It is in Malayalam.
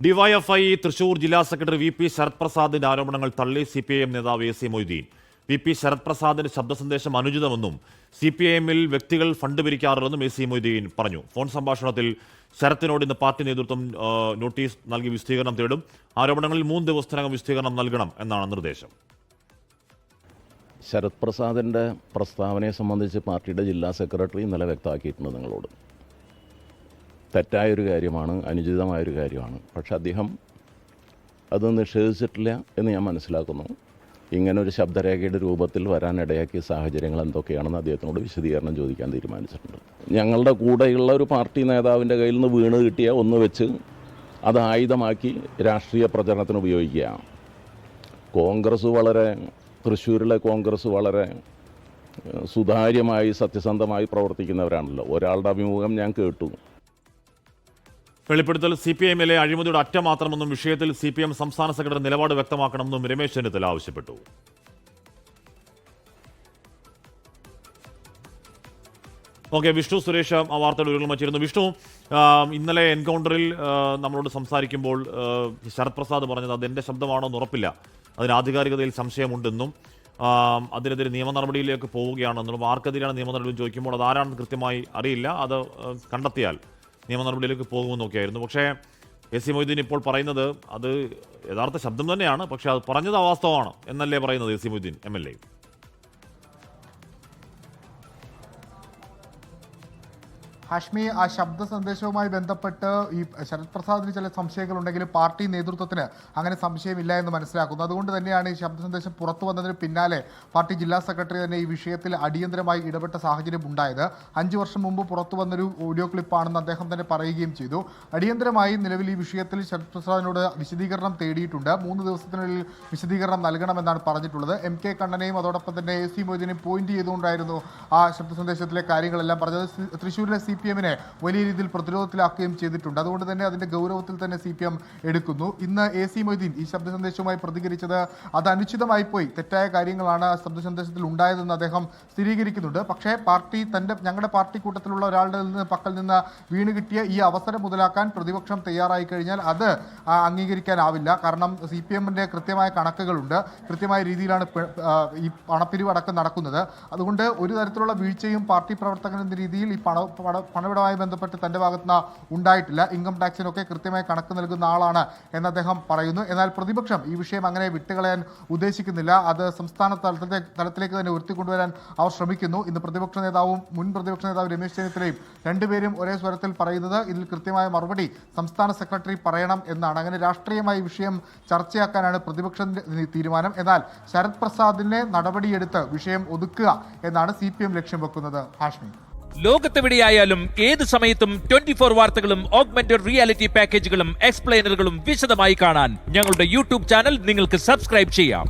ഡിവൈഎഫ്ഐ തൃശൂർ ജില്ലാ സെക്രട്ടറി വി പി ശരത് പ്രസാദിന്റെ ആരോപണങ്ങൾ തള്ളി സിപിഐഎം നേതാവ് A C Moideen. V P Sarath പ്രസാദിന്റെ ശബ്ദ സന്ദേശം അനുചിതമെന്നും സിപിഐഎമ്മിൽ വ്യക്തികൾ ഫണ്ട് പിരിക്കാറില്ലെന്നും എ സി മൊയ്തീൻ പറഞ്ഞു. ഫോൺ സംഭാഷണത്തിൽ ശരത്തിനോട് ഇന്ന് പാർട്ടി നേതൃത്വം നോട്ടീസ് നൽകി വിശദീകരണം തേടും. ആരോപണങ്ങളിൽ 3 ദിവസത്തിനകം വിശദീകരണം നൽകണം എന്നാണ് നിർദ്ദേശം. ശരത് പ്രസാദിൻ്റെ പ്രസ്താവനയെ സംബന്ധിച്ച് പാർട്ടിയുടെ ജില്ലാ സെക്രട്ടറി ഇന്നലെ വ്യക്തമാക്കിയിട്ടുണ്ട് നിങ്ങളോട്. തെറ്റായൊരു കാര്യമാണ്, അനുചിതമായൊരു കാര്യമാണ്. പക്ഷെ അദ്ദേഹം അത് നിഷേധിച്ചിട്ടില്ല എന്ന് ഞാൻ മനസ്സിലാക്കുന്നു. ഇങ്ങനൊരു ശബ്ദരേഖയുടെ രൂപത്തിൽ വരാനിടയാക്കിയ സാഹചര്യങ്ങൾ എന്തൊക്കെയാണെന്ന് അദ്ദേഹത്തിനോട് വിശദീകരണം ചോദിക്കാൻ തീരുമാനിച്ചിട്ടുണ്ട്. ഞങ്ങളുടെ കൂടെയുള്ള ഒരു പാർട്ടി നേതാവിൻ്റെ കയ്യിൽ നിന്ന് വീണ് കിട്ടിയ ഒന്ന് വെച്ച് അത് ആയുധമാക്കി രാഷ്ട്രീയ പ്രചരണത്തിന് ഉപയോഗിക്കുക. തൃശ്ശൂരിലെ കോൺഗ്രസ് വളരെ സുതാര്യമായി സത്യസന്ധമായി പ്രവർത്തിക്കുന്നവരാണല്ലോ. ഒരാളുടെ അഭിമുഖം ഞാൻ കേട്ടു. വെളിപ്പെടുത്തൽ സിപിഐഎമ്മിലെ അഴിമതിയുടെ അറ്റം മാത്രമെന്നും വിഷയത്തിൽ സിപിഎം സംസ്ഥാന സെക്രട്ടറി നിലപാട് വ്യക്തമാക്കണമെന്നും രമേശ് ചെന്നിത്തല ആവശ്യപ്പെട്ടു. വിഷ്ണു സുരേഷ് ആ വാർത്തയുടെ വിവരങ്ങൾ വച്ചിരുന്നു. വിഷ്ണു, ഇന്നലെ എൻകൗണ്ടറിൽ നമ്മളോട് സംസാരിക്കുമ്പോൾ ശരത് പ്രസാദ് പറഞ്ഞത് അത് എൻ്റെ ശബ്ദമാണോ എന്ന് ഉറപ്പില്ല, അതിന് ആധികാരികതയിൽ സംശയമുണ്ടെന്നും അതിനെതിരെ നിയമ നടപടിയിലേക്ക് പോവുകയാണെന്നും ആർക്കെതിരെയാണ് നിയമ നടപടി ചോദിക്കുമ്പോൾ അത് ആരാണെന്ന് കൃത്യമായി അറിയില്ല, അത് കണ്ടെത്തിയാൽ നിയമ നടപടിയിലേക്ക് പോകുമെന്നൊക്കെയായിരുന്നു. പക്ഷേ എ സി മൊയ്തീൻ ഇപ്പോൾ പറയുന്നത് അത് യഥാർത്ഥ ശബ്ദം തന്നെയാണ്, പക്ഷേ അത് പറഞ്ഞത് അവാസ്തവമാണ് എന്നല്ലേ പറയുന്നത് A C Moideen MLA? Hashmi, ആ ശബ്ദ സന്ദേശവുമായി ബന്ധപ്പെട്ട് ഈ ശരത് പ്രസാദിന് ചില സംശയങ്ങളുണ്ടെങ്കിലും പാർട്ടി നേതൃത്വത്തിന് അങ്ങനെ സംശയമില്ല എന്ന് മനസ്സിലാക്കുന്നു. അതുകൊണ്ട് തന്നെയാണ് ഈ ശബ്ദ സന്ദേശം പുറത്തു വന്നതിന് പിന്നാലെ പാർട്ടി ജില്ലാ സെക്രട്ടറി തന്നെ ഈ വിഷയത്തിൽ അടിയന്തരമായി ഇടപെട്ട സാഹചര്യം ഉണ്ടായത്. 5 വർഷം മുമ്പ് പുറത്തു വന്നൊരു ഓഡിയോ ക്ലിപ്പാണെന്ന് അദ്ദേഹം തന്നെ പറയുകയും ചെയ്തു. അടിയന്തരമായി നിലവിൽ ഈ വിഷയത്തിൽ ശരത് പ്രസാദിനോട് വിശദീകരണം തേടിയിട്ടുണ്ട്. 3 ദിവസത്തിനുള്ളിൽ വിശദീകരണം നൽകണമെന്നാണ് പറഞ്ഞിട്ടുള്ളത്. MK കണ്ണനെയും അതോടൊപ്പം തന്നെ എ സി മൊയ്തീനെയും പോയിന്റ് ചെയ്തുകൊണ്ടായിരുന്നു ആ ശബ്ദ സന്ദേശത്തിലെ കാര്യങ്ങളെല്ലാം പറഞ്ഞത്. തൃശ്ശൂരിലെ CPM-നെ വലിയ രീതിയിൽ പ്രതിരോധത്തിലാക്കുകയും ചെയ്തിട്ടുണ്ട്. അതുകൊണ്ട് തന്നെ അതിന്റെ ഗൗരവത്തിൽ തന്നെ CPM എടുക്കുന്നു. ഇന്ന് എ സി മൊയ്തീൻ ഈ ശബ്ദ സന്ദേശവുമായി പ്രതികരിച്ചത് അത് അനുചിതമായി പോയി, തെറ്റായ കാര്യങ്ങളാണ് ശബ്ദ സന്ദേശത്തിൽ ഉണ്ടായതെന്ന് അദ്ദേഹം സ്ഥിരീകരിക്കുന്നുണ്ട്. പക്ഷേ ഞങ്ങളുടെ പാർട്ടി കൂട്ടത്തിലുള്ള ഒരാളുടെ പക്കൽ നിന്ന് വീണ് കിട്ടിയ ഈ അവസരം മുതലാക്കാൻ പ്രതിപക്ഷം തയ്യാറായി കഴിഞ്ഞാൽ അത് അംഗീകരിക്കാനാവില്ല. കാരണം CPM-ന്റെ കൃത്യമായ കണക്കുകളുണ്ട്, കൃത്യമായ രീതിയിലാണ് ഈ പണപ്പിരിവ് അടക്കം നടക്കുന്നത്. അതുകൊണ്ട് ഒരു തരത്തിലുള്ള വീഴ്ചയും പാർട്ടി പ്രവർത്തകൻ എന്ന രീതിയിൽ ഈ പണമിടവുമായി ബന്ധപ്പെട്ട് തന്റെ ഭാഗത്തുനിന്ന് ഉണ്ടായിട്ടില്ല. ഇൻകം ടാക്സിനൊക്കെ കൃത്യമായി കണക്ക് നൽകുന്ന ആളാണ് എന്ന് അദ്ദേഹം പറയുന്നു. എന്നാൽ പ്രതിപക്ഷം ഈ വിഷയം അങ്ങനെ വിട്ടുകളയാൻ ഉദ്ദേശിക്കുന്നില്ല. അത് സംസ്ഥാന തലത്തിലേക്ക് തന്നെ ഉയർത്തിക്കൊണ്ടുവരാൻ അവർ ശ്രമിക്കുന്നു. ഇന്ന് മുൻ പ്രതിപക്ഷ നേതാവ് രമേശ് ചെന്നിത്തലയും രണ്ടുപേരും ഒരേ സ്വരത്തിൽ പറയുന്നത് ഇതിൽ കൃത്യമായ മറുപടി സംസ്ഥാന സെക്രട്ടറി പറയണം എന്നാണ്. അങ്ങനെ രാഷ്ട്രീയമായി വിഷയം ചർച്ചയാക്കാനാണ് പ്രതിപക്ഷത്തിന്റെ തീരുമാനം. എന്നാൽ ശരത് പ്രസാദിനെ നടപടിയെടുത്ത് വിഷയം ഒതുക്കുക എന്നാണ് CPM ലക്ഷ്യം വെക്കുന്നത്. ഹാഷ്മി, ലോകത്തെവിടെയായാലും ഏത് സമയത്തും 24 വാർത്തകളും ഓഗ്മെന്റഡ് റിയാലിറ്റി പാക്കേജുകളും എക്സ്പ്ലെയിനറുകളും വിശദമായി കാണാൻ ഞങ്ങളുടെ YouTube ചാനൽ നിങ്ങൾക്ക് സബ്സ്ക്രൈബ് ചെയ്യാം.